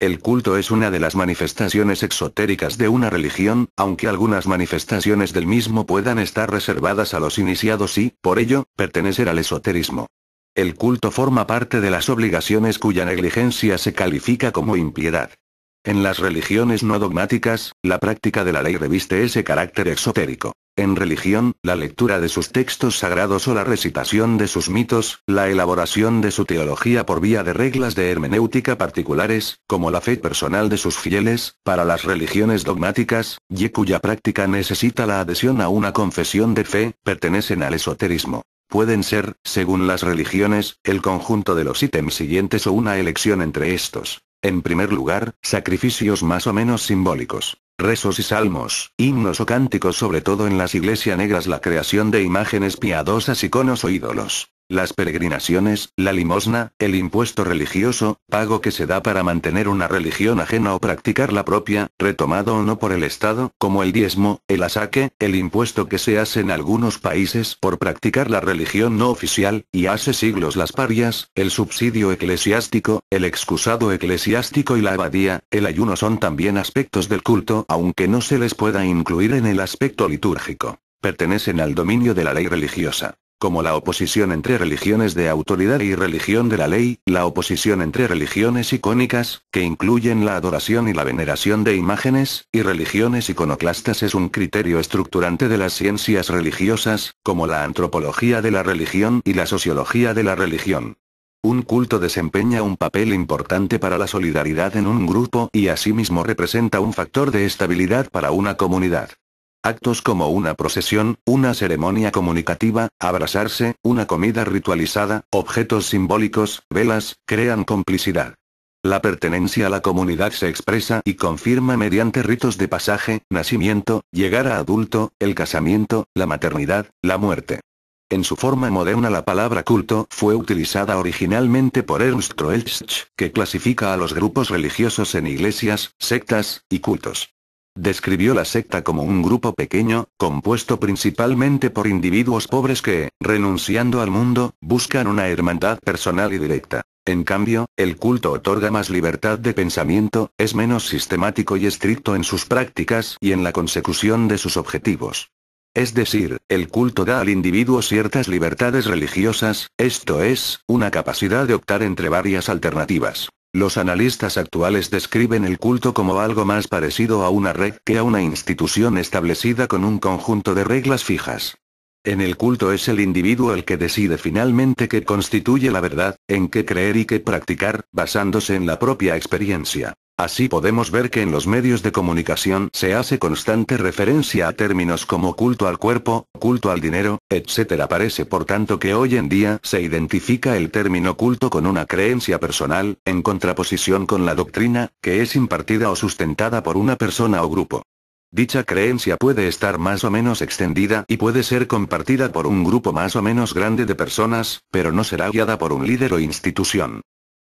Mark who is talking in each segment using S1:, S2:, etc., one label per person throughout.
S1: El culto es una de las manifestaciones exotéricas de una religión, aunque algunas manifestaciones del mismo puedan estar reservadas a los iniciados y, por ello, pertenecer al esoterismo. El culto forma parte de las obligaciones cuya negligencia se califica como impiedad. En las religiones no dogmáticas, la práctica de la ley reviste ese carácter exotérico. En religión, la lectura de sus textos sagrados o la recitación de sus mitos, la elaboración de su teología por vía de reglas de hermenéutica particulares, como la fe personal de sus fieles, para las religiones dogmáticas, y cuya práctica necesita la adhesión a una confesión de fe, pertenecen al esoterismo. Pueden ser, según las religiones, el conjunto de los ítems siguientes o una elección entre estos. En primer lugar, sacrificios más o menos simbólicos, rezos y salmos, himnos o cánticos, sobre todo en las iglesias negras, la creación de imágenes piadosas, iconos o ídolos, las peregrinaciones, la limosna, el impuesto religioso, pago que se da para mantener una religión ajena o practicar la propia, retomado o no por el Estado, como el diezmo, el asaque, el impuesto que se hace en algunos países por practicar la religión no oficial, y hace siglos las parias, el subsidio eclesiástico, el excusado eclesiástico y la abadía, el ayuno son también aspectos del culto, aunque no se les pueda incluir en el aspecto litúrgico. Pertenecen al dominio de la ley religiosa. Como la oposición entre religiones de autoridad y religión de la ley, la oposición entre religiones icónicas, que incluyen la adoración y la veneración de imágenes, y religiones iconoclastas es un criterio estructurante de las ciencias religiosas, como la antropología de la religión y la sociología de la religión. Un culto desempeña un papel importante para la solidaridad en un grupo y asimismo representa un factor de estabilidad para una comunidad. Actos como una procesión, una ceremonia comunicativa, abrazarse, una comida ritualizada, objetos simbólicos, velas, crean complicidad. La pertenencia a la comunidad se expresa y confirma mediante ritos de pasaje, nacimiento, llegar a adulto, el casamiento, la maternidad, la muerte. En su forma moderna la palabra culto fue utilizada originalmente por Ernst Troeltsch, que clasifica a los grupos religiosos en iglesias, sectas y cultos. Describió la secta como un grupo pequeño, compuesto principalmente por individuos pobres que, renunciando al mundo, buscan una hermandad personal y directa. En cambio, el culto otorga más libertad de pensamiento, es menos sistemático y estricto en sus prácticas y en la consecución de sus objetivos. Es decir, el culto da al individuo ciertas libertades religiosas, esto es, una capacidad de optar entre varias alternativas. Los analistas actuales describen el culto como algo más parecido a una red que a una institución establecida con un conjunto de reglas fijas. En el culto es el individuo el que decide finalmente qué constituye la verdad, en qué creer y qué practicar, basándose en la propia experiencia. Así podemos ver que en los medios de comunicación se hace constante referencia a términos como culto al cuerpo, culto al dinero, etc. Parece por tanto que hoy en día se identifica el término culto con una creencia personal, en contraposición con la doctrina, que es impartida o sustentada por una persona o grupo. Dicha creencia puede estar más o menos extendida y puede ser compartida por un grupo más o menos grande de personas, pero no será guiada por un líder o institución.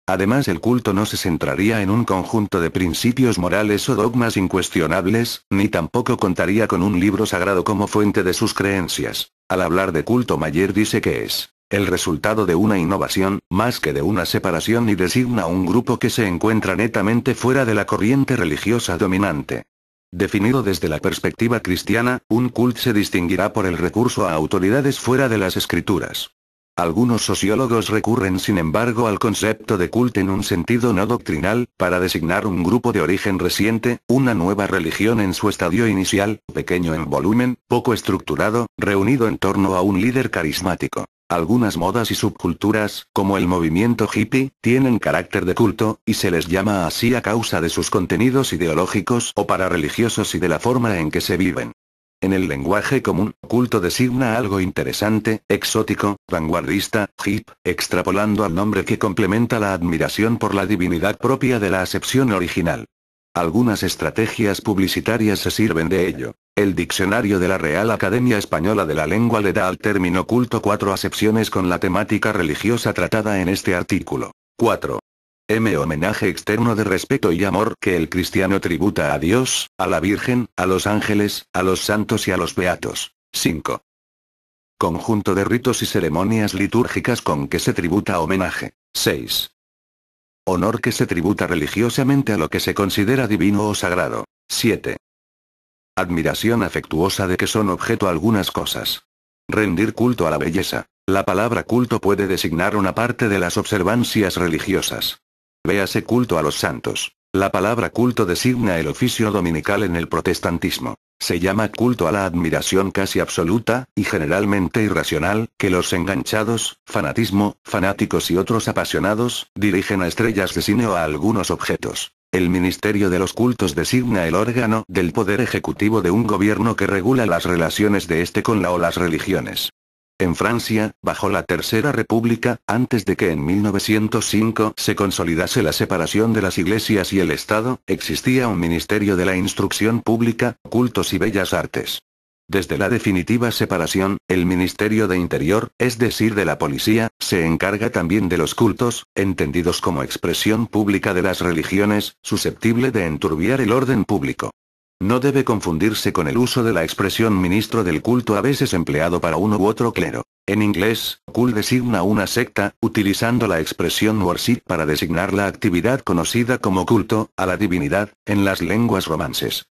S1: Además, el culto no se centraría en un conjunto de principios morales o dogmas incuestionables, ni tampoco contaría con un libro sagrado como fuente de sus creencias. Al hablar de culto, Mayer dice que es el resultado de una innovación, más que de una separación, y designa un grupo que se encuentra netamente fuera de la corriente religiosa dominante. Definido desde la perspectiva cristiana, un culto se distinguirá por el recurso a autoridades fuera de las escrituras. Algunos sociólogos recurren sin embargo al concepto de culto en un sentido no doctrinal, para designar un grupo de origen reciente, una nueva religión en su estadio inicial, pequeño en volumen, poco estructurado, reunido en torno a un líder carismático. Algunas modas y subculturas, como el movimiento hippie, tienen carácter de culto, y se les llama así a causa de sus contenidos ideológicos o parareligiosos y de la forma en que se viven. En el lenguaje común, culto designa algo interesante, exótico, vanguardista, hip, extrapolando al nombre que complementa la admiración por la divinidad propia de la acepción original. Algunas estrategias publicitarias se sirven de ello. El diccionario de la Real Academia Española de la Lengua le da al término culto 4 acepciones con la temática religiosa tratada en este artículo. 4. Homenaje externo de respeto y amor que el cristiano tributa a Dios, a la Virgen, a los ángeles, a los santos y a los beatos. 5. Conjunto de ritos y ceremonias litúrgicas con que se tributa homenaje. 6. Honor que se tributa religiosamente a lo que se considera divino o sagrado. 7. Admiración afectuosa de que son objeto algunas cosas. Rendir culto a la belleza. La palabra culto puede designar una parte de las observancias religiosas. Véase culto a los santos. La palabra culto designa el oficio dominical en el protestantismo. Se llama culto a la admiración casi absoluta, y generalmente irracional, que los enganchados, fanatismo, fanáticos y otros apasionados, dirigen a estrellas de cine o a algunos objetos. El ministerio de los cultos designa el órgano del poder ejecutivo de un gobierno que regula las relaciones de este con la o las religiones. En Francia, bajo la Tercera República, antes de que en 1905 se consolidase la separación de las iglesias y el Estado, existía un ministerio de la instrucción pública, cultos y bellas artes. Desde la definitiva separación, el Ministerio de Interior, es decir de la policía, se encarga también de los cultos, entendidos como expresión pública de las religiones, susceptible de enturbiar el orden público. No debe confundirse con el uso de la expresión ministro del culto a veces empleado para uno u otro clero. En inglés, cult designa una secta, utilizando la expresión worship para designar la actividad conocida como culto a la divinidad, en las lenguas romances.